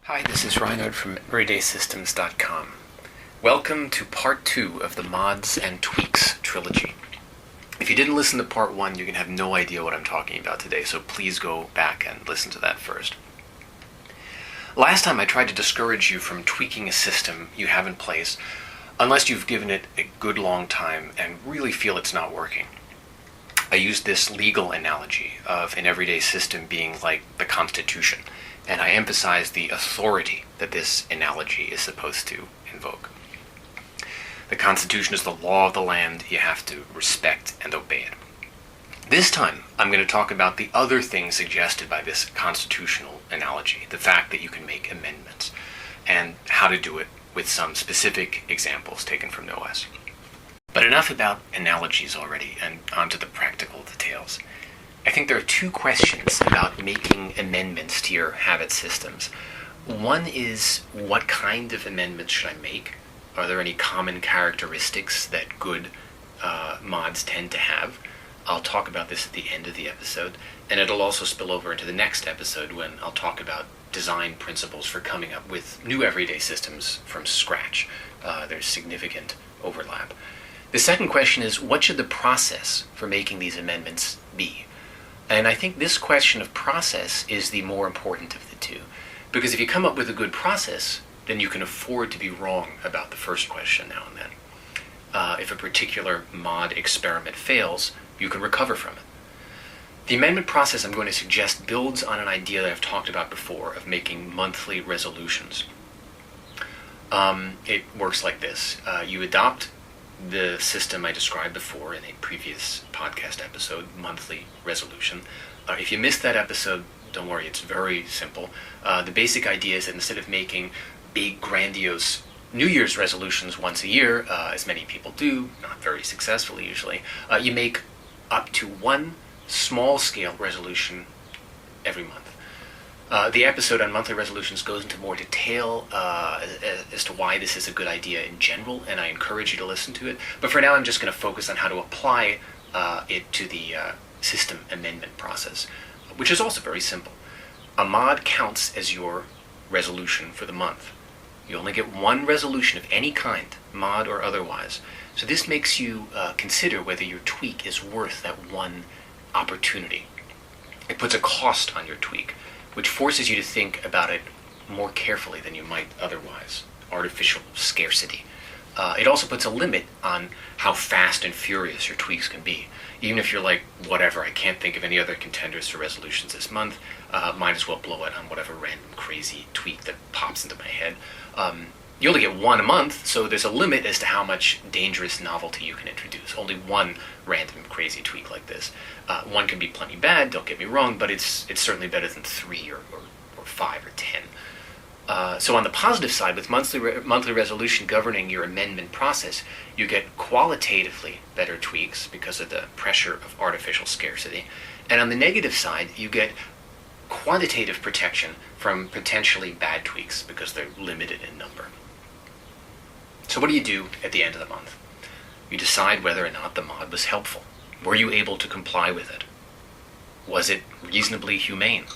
Hi, this is Reinhard from EverydaySystems.com. Welcome to part 2 of the Mods and Tweaks trilogy. If you didn't listen to part 1, you're going to have no idea what I'm talking about today, so please go back and listen to that first. Last time I tried to discourage you from tweaking a system you have in place unless you've given it a good long time and really feel it's not working. I used this legal analogy of an everyday system being like the Constitution, and I emphasize the authority that this analogy is supposed to invoke. The Constitution is the law of the land. You have to respect and obey it. This time, I'm going to talk about the other things suggested by this constitutional analogy, the fact that you can make amendments, and how to do it with some specific examples taken from OS. But enough about analogies already, and on to the practical details. I think there are two questions about making amendments to your habit systems. One is, what kind of amendments should I make? Are there any common characteristics that good mods tend to have? I'll talk about this at the end of the episode, and it'll also spill over into the next episode when I'll talk about design principles for coming up with new everyday systems from scratch. There's significant overlap. The second question is, what should the process for making these amendments be? And I think this question of process is the more important of the two. Because if you come up with a good process, then you can afford to be wrong about the first question now and then. If a particular mod experiment fails, you can recover from it. The amendment process I'm going to suggest builds on an idea that I've talked about before of making monthly resolutions. It works like this. You adopt the system I described before in a previous podcast episode, monthly resolution. If you missed that episode, don't worry, it's very simple. The basic idea is that instead of making big, grandiose New Year's resolutions once a year, as many people do, not very successfully usually, you make up to one small-scale resolution every month. The episode on monthly resolutions goes into more detail as to why this is a good idea in general, and I encourage you to listen to it. But for now, I'm just going to focus on how to apply it to the system amendment process, which is also very simple. A mod counts as your resolution for the month. You only get one resolution of any kind, mod or otherwise. So this makes you consider whether your tweak is worth that one opportunity. It puts a cost on your tweak, which forces you to think about it more carefully than you might otherwise. Artificial scarcity. It also puts a limit on how fast and furious your tweaks can be. Even if you're like, whatever, I can't think of any other contenders for resolutions this month, might as well blow it on whatever random crazy tweak that pops into my head. You only get one a month, so there's a limit as to how much dangerous novelty you can introduce. Only one random crazy tweak like this. One can be plenty bad, don't get me wrong, but it's certainly better than 3 or 5 or 10. So on the positive side, with monthly resolution governing your amendment process, you get qualitatively better tweaks because of the pressure of artificial scarcity. And on the negative side, you get quantitative protection from potentially bad tweaks because they're limited in number. So what do you do at the end of the month? You decide whether or not the mod was helpful. Were you able to comply with it? Was it reasonably humane?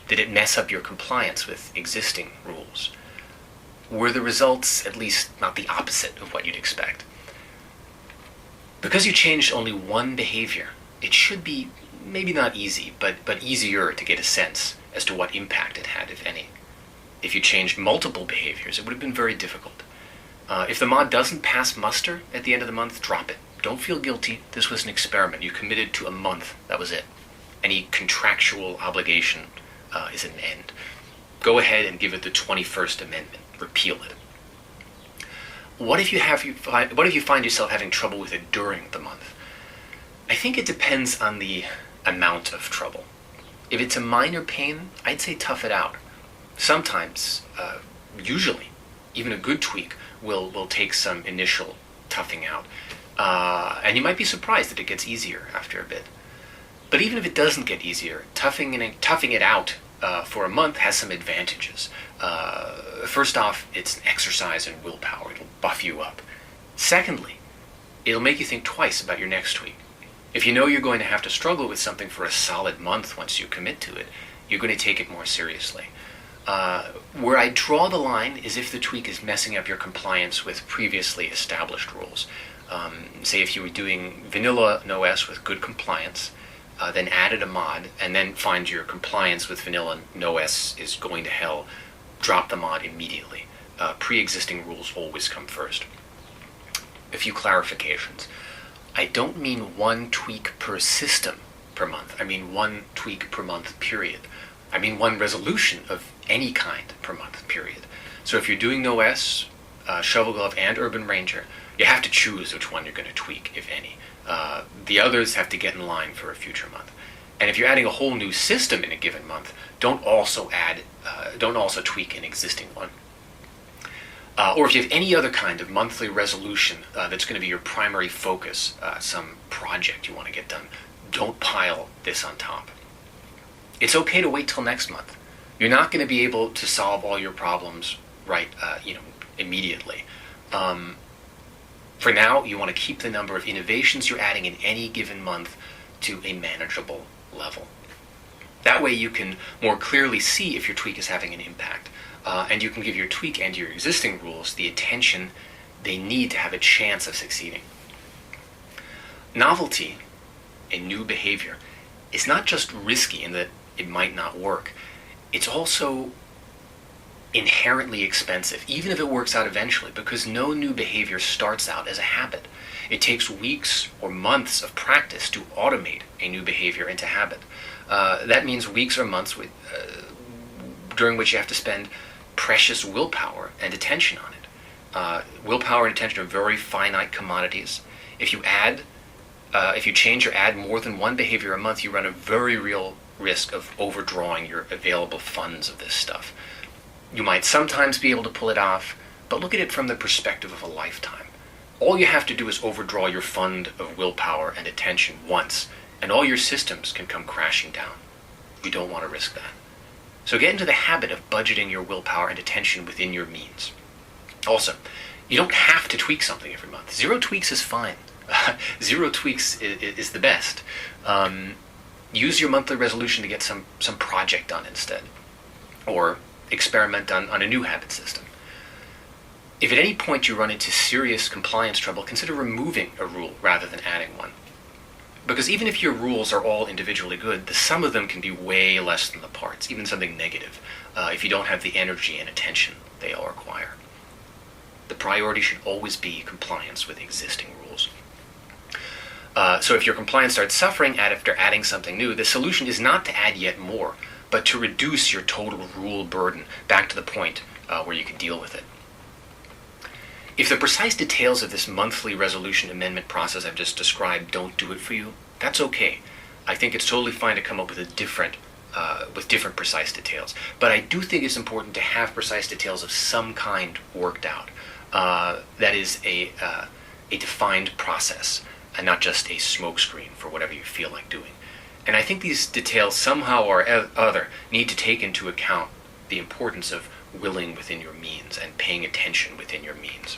Did it mess up your compliance with existing rules? Were the results at least not the opposite of what you'd expect? Because you changed only one behavior, it should be maybe not easy, but easier to get a sense as to what impact it had, if any. If you changed multiple behaviors, it would have been very difficult. If the mod doesn't pass muster at the end of the month, drop it. Don't feel guilty. This was an experiment. You committed to a month. That was it. Any contractual obligation is an end. Go ahead and give it the 21st Amendment. Repeal it. What if you find yourself having trouble with it during the month? I think it depends on the amount of trouble. If it's a minor pain, I'd say tough it out. Sometimes, usually, even a good tweak will take some initial toughing out. And you might be surprised that it gets easier after a bit. But even if it doesn't get easier, toughing it out for a month has some advantages. First off, it's an exercise in willpower. It'll buff you up. Secondly, it'll make you think twice about your next tweak. If you know you're going to have to struggle with something for a solid month once you commit to it, you're going to take it more seriously. Where I draw the line is if the tweak is messing up your compliance with previously established rules. Say if you were doing vanilla NoS with good compliance, then added a mod, and then find your compliance with vanilla NoS is going to hell, drop the mod immediately. Pre-existing rules always come first. A few clarifications. I don't mean one tweak per system per month. I mean one tweak per month, period. I mean one resolution of any kind per month, period. So if you're doing NoS, Shovel Glove, and Urban Ranger, you have to choose which one you're going to tweak, if any. The others have to get in line for a future month. And if you're adding a whole new system in a given month, don't also tweak an existing one. Or if you have any other kind of monthly resolution that's going to be your primary focus, some project you want to get done, don't pile this on top. It's okay to wait till next month. You're not going to be able to solve all your problems immediately. For now, you want to keep the number of innovations you're adding in any given month to a manageable level. That way you can more clearly see if your tweak is having an impact. And you can give your tweak and your existing rules the attention they need to have a chance of succeeding. Novelty, a new behavior, is not just risky in that it might not work. It's also inherently expensive, even if it works out eventually, because no new behavior starts out as a habit. It takes weeks or months of practice to automate a new behavior into habit. That means weeks or months during which you have to spend precious willpower and attention on it. Willpower and attention are very finite commodities. If you change or add more than one behavior a month, you run a very real risk of overdrawing your available funds of this stuff. You might sometimes be able to pull it off, but look at it from the perspective of a lifetime. All you have to do is overdraw your fund of willpower and attention once, and all your systems can come crashing down. You don't want to risk that. So get into the habit of budgeting your willpower and attention within your means. Also, you don't have to tweak something every month. 0 tweaks is fine. 0 tweaks is the best. Use your monthly resolution to get some project done instead. Or experiment on a new habit system. If at any point you run into serious compliance trouble, consider removing a rule rather than adding one. Because even if your rules are all individually good, the sum of them can be way less than the parts, even something negative, if you don't have the energy and attention they all require. The priority should always be compliance with existing rules. So if your compliance starts suffering after adding something new, the solution is not to add yet more, but to reduce your total rule burden back to the point where you can deal with it. If the precise details of this monthly resolution amendment process I've just described don't do it for you, that's okay. I think it's totally fine to come up with different precise details. But I do think it's important to have precise details of some kind worked out. That is a defined process, and not just a smokescreen for whatever you feel like doing. And I think these details somehow or other need to take into account the importance of willing within your means and paying attention within your means.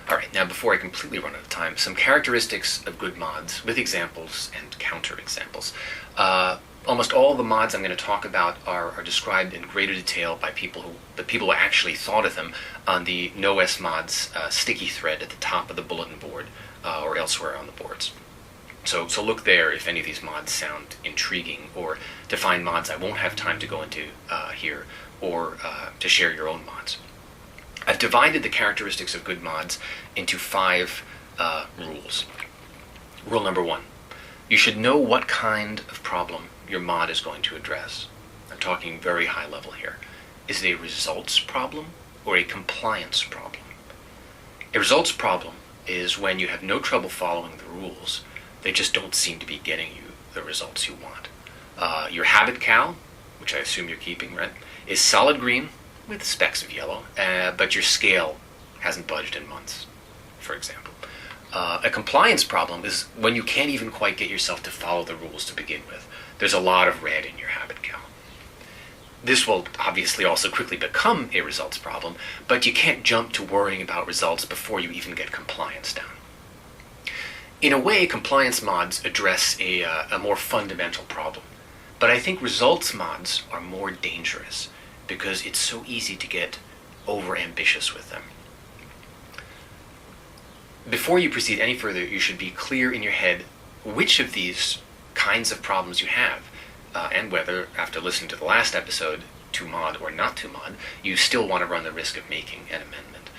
Alright, now before I completely run out of time, some characteristics of good mods with examples and counterexamples. Almost all the mods I'm going to talk about are described in greater detail by the people who actually thought of them on the NoS Mods sticky thread at the top of the bulletin board or elsewhere on the boards. So look there if any of these mods sound intriguing, or to find mods I won't have time to go into here, or to share your own mods. I've divided the characteristics of good mods into 5 rules. Rule number 1. You should know what kind of problem your mod is going to address. I'm talking very high level here. Is it a results problem or a compliance problem? A results problem is when you have no trouble following the rules. They just don't seem to be getting you the results you want. Your habit cal, which I assume you're keeping, right, is solid green with specks of yellow, but your scale hasn't budged in months, for example. A compliance problem is when you can't even quite get yourself to follow the rules to begin with. There's a lot of red in your habit cal. This will obviously also quickly become a results problem, but you can't jump to worrying about results before you even get compliance down. In a way, compliance mods address a more fundamental problem. But I think results mods are more dangerous because it's so easy to get over-ambitious with them. Before you proceed any further, you should be clear in your head which of these kinds of problems you have, and whether, after listening to the last episode, to mod or not to mod, you still want to run the risk of making an amendment,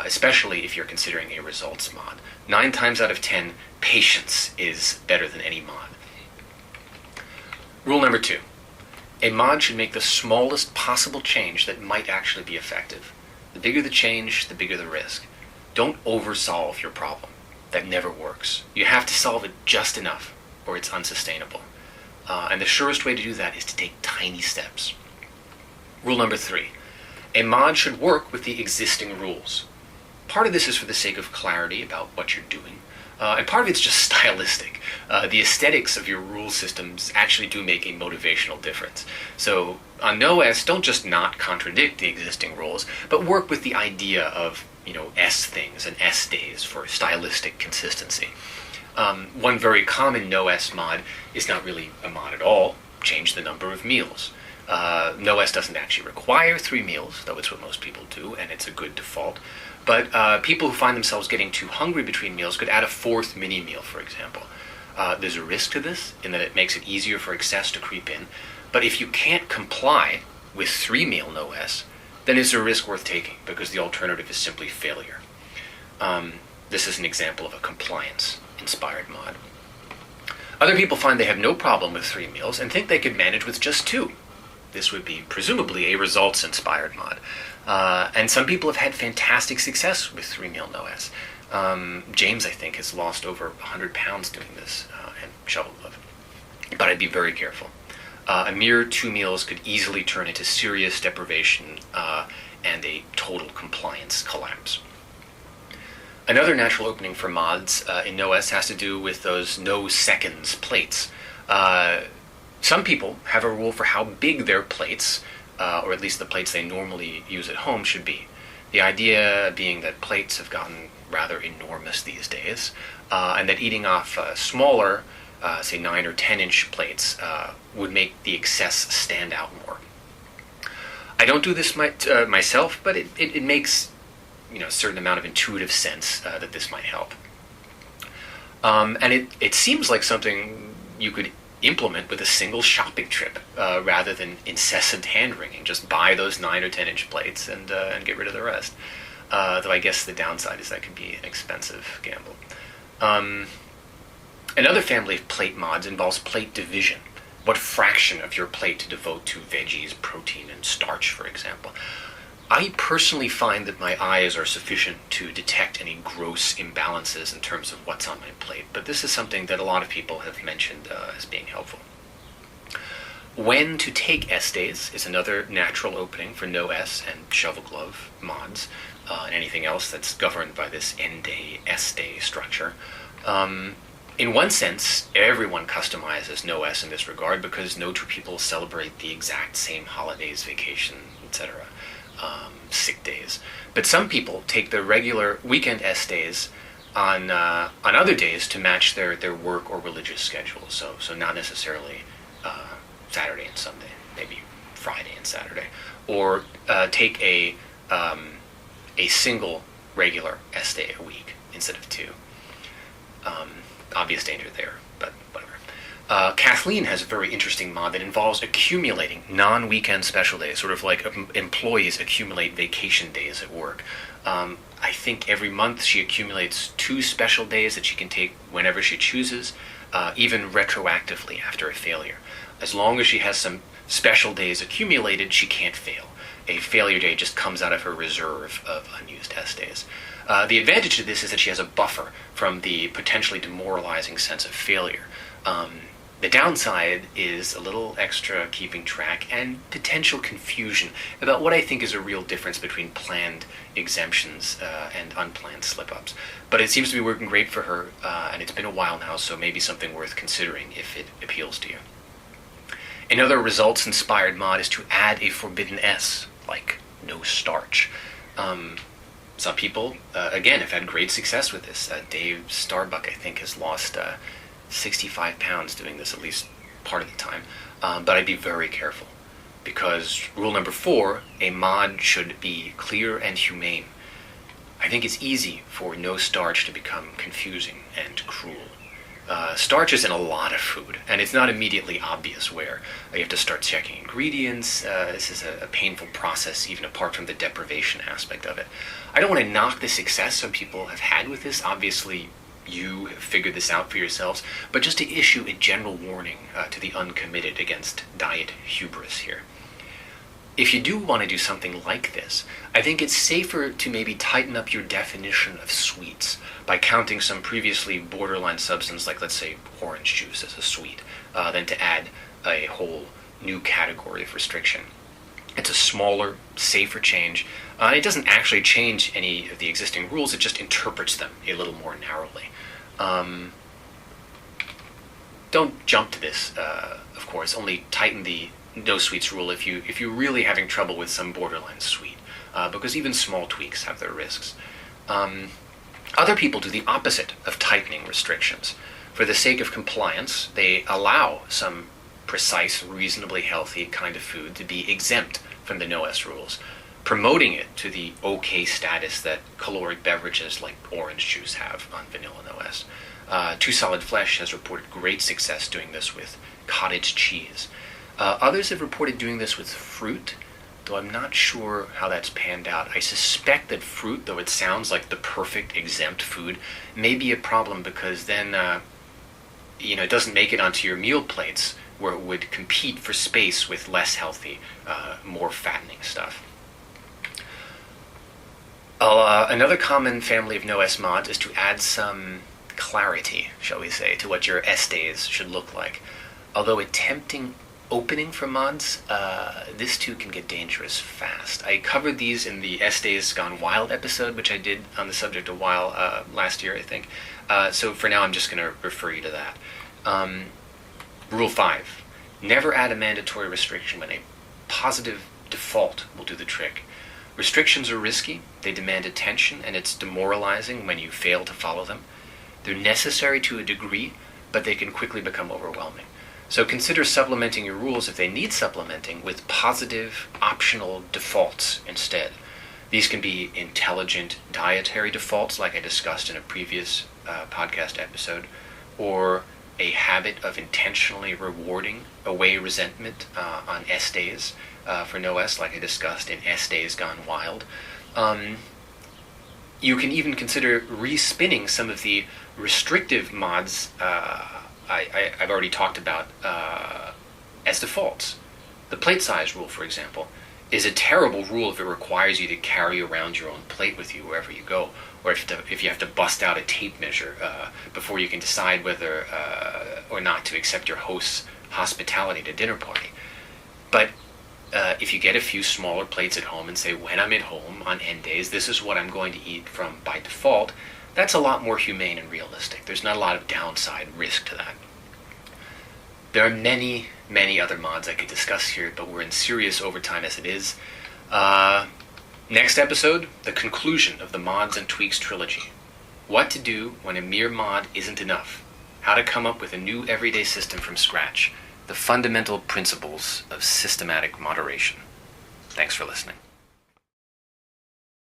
especially if you're considering a results mod. 9 times out of 10, patience is better than any mod. Rule number 2. A mod should make the smallest possible change that might actually be effective. The bigger the change, the bigger the risk. Don't oversolve your problem. That never works. You have to solve it just enough, or it's unsustainable. And the surest way to do that is to take tiny steps. Rule number 3. A mod should work with the existing rules. Part of this is for the sake of clarity about what you're doing, and part of it's just stylistic. The aesthetics of your rule systems actually do make a motivational difference. So on NoS, don't just not contradict the existing rules, but work with the idea of S things and S days for stylistic consistency. One very common NoS mod is not really a mod at all. Change the number of meals. NoS doesn't actually require 3 meals, though it's what most people do, and it's a good default. But people who find themselves getting too hungry between meals could add a 4th mini-meal, for example. There's a risk to this, in that it makes it easier for excess to creep in. But if you can't comply with 3-meal NoS, then it's a risk worth taking, because the alternative is simply failure. This is an example of a compliance-inspired mod. Other people find they have no problem with 3 meals and think they could manage with just 2. This would be presumably a results-inspired mod. And some people have had fantastic success with 3-meal NoS. James, I think, has lost over 100 pounds doing this, and shovel glove. But I'd be very careful. A mere 2 meals could easily turn into serious deprivation and a total compliance collapse. Another natural opening for mods in NoS has to do with those no seconds plates. Some people have a rule for how big their plates, or at least the plates they normally use at home, should be. The idea being that plates have gotten rather enormous these days, and that eating off smaller, say 9 or 10-inch plates, would make the excess stand out more. I don't do this myself, but it makes a certain amount of intuitive sense that this might help. And it seems like something you could implement with a single shopping trip rather than incessant hand-wringing. Just buy those 9 or 10-inch plates and get rid of the rest. Though I guess the downside is that can be an expensive gamble. Another family of plate mods involves plate division. What fraction of your plate to devote to veggies, protein, and starch, for example. I personally find that my eyes are sufficient to detect any gross imbalances in terms of what's on my plate, but this is something that a lot of people have mentioned as being helpful. When to take S days is another natural opening for NoS and shovel glove mods, and anything else that's governed by this N day, S day structure. In one sense, everyone customizes NoS in this regard because no two people celebrate the exact same holidays, vacation, etc. Sick days. But some people take their regular weekend S days on other days to match their work or religious schedule. So not necessarily Saturday and Sunday, maybe Friday and Saturday, or take a single regular S day a week instead of 2. Obvious danger there, but whatever. Kathleen has a very interesting mod that involves accumulating non-weekend special days, sort of like employees accumulate vacation days at work. I think every month she accumulates 2 special days that she can take whenever she chooses, even retroactively after a failure. As long as she has some special days accumulated, she can't fail. A failure day just comes out of her reserve of unused S days. The advantage of this is that she has a buffer from the potentially demoralizing sense of failure. The downside is a little extra keeping track and potential confusion about what I think is a real difference between planned exemptions and unplanned slip-ups. But it seems to be working great for her, and it's been a while now, so maybe something worth considering if it appeals to you. Another results-inspired mod is to add a forbidden S, like no starch. Some people, again, have had great success with this. Dave Starbuck, I think, has lost 65 pounds doing this at least part of the time. but I'd be very careful. Because rule number 4, a mod should be clear and humane. I think it's easy for no starch to become confusing and cruel. Starch is in a lot of food, and it's not immediately obvious where. You have to start checking ingredients. This is a painful process, even apart from the deprivation aspect of it. I don't want to knock the success some people have had with this. Obviously, you have figured this out for yourselves, but just to issue a general warning to the uncommitted against diet hubris here. If you do want to do something like this, I think it's safer to maybe tighten up your definition of sweets by counting some previously borderline substance, like let's say orange juice, as a sweet, than to add a whole new category of restriction. It's a smaller, safer change. It doesn't actually change any of the existing rules, it just interprets them a little more narrowly. Don't jump to this, of course. Only tighten the no sweets rule if you're really having trouble with some borderline sweet, because even small tweaks have their risks. Other people do the opposite of tightening restrictions. For the sake of compliance, they allow some precise, reasonably healthy kind of food to be exempt from the no-S rules, promoting it to the okay status that caloric beverages like orange juice have on vanilla no-S. Two Solid Flesh has reported great success doing this with cottage cheese. Others have reported doing this with fruit, though I'm not sure how that's panned out. I suspect that fruit, though it sounds like the perfect exempt food, may be a problem because then it doesn't make it onto your meal plates where it would compete for space with less healthy, more fattening stuff. Another common family of no-S mods is to add some clarity, shall we say, to what your S days should look like. Although a tempting opening for mods, this too can get dangerous fast. I covered these in the S Days Gone Wild episode, which I did on the subject a while last year, I think. So for now, I'm just going to refer you to that. Rule 5. Never add a mandatory restriction when a positive default will do the trick. Restrictions are risky, they demand attention, and it's demoralizing when you fail to follow them. They're necessary to a degree, but they can quickly become overwhelming. So consider supplementing your rules if they need supplementing with positive, optional defaults instead. These can be intelligent dietary defaults, like I discussed in a previous podcast episode, or a habit of intentionally rewarding away resentment on S days for no-S, like I discussed in S Days Gone Wild. You can even consider respinning some of the restrictive mods I've already talked about as defaults. The plate size rule, for example, is a terrible rule if it requires you to carry around your own plate with you wherever you go, or if you have to bust out a tape measure before you can decide whether or not to accept your host's hospitality at a dinner party. But if you get a few smaller plates at home and say, when I'm at home on end days, this is what I'm going to eat from by default, that's a lot more humane and realistic. There's not a lot of downside risk to that. There are many, many other mods I could discuss here, but we're in serious overtime as it is. Next episode, the conclusion of the Mods and Tweaks trilogy. What to do when a mere mod isn't enough. How to come up with a new everyday system from scratch. The fundamental principles of systematic moderation. Thanks for listening.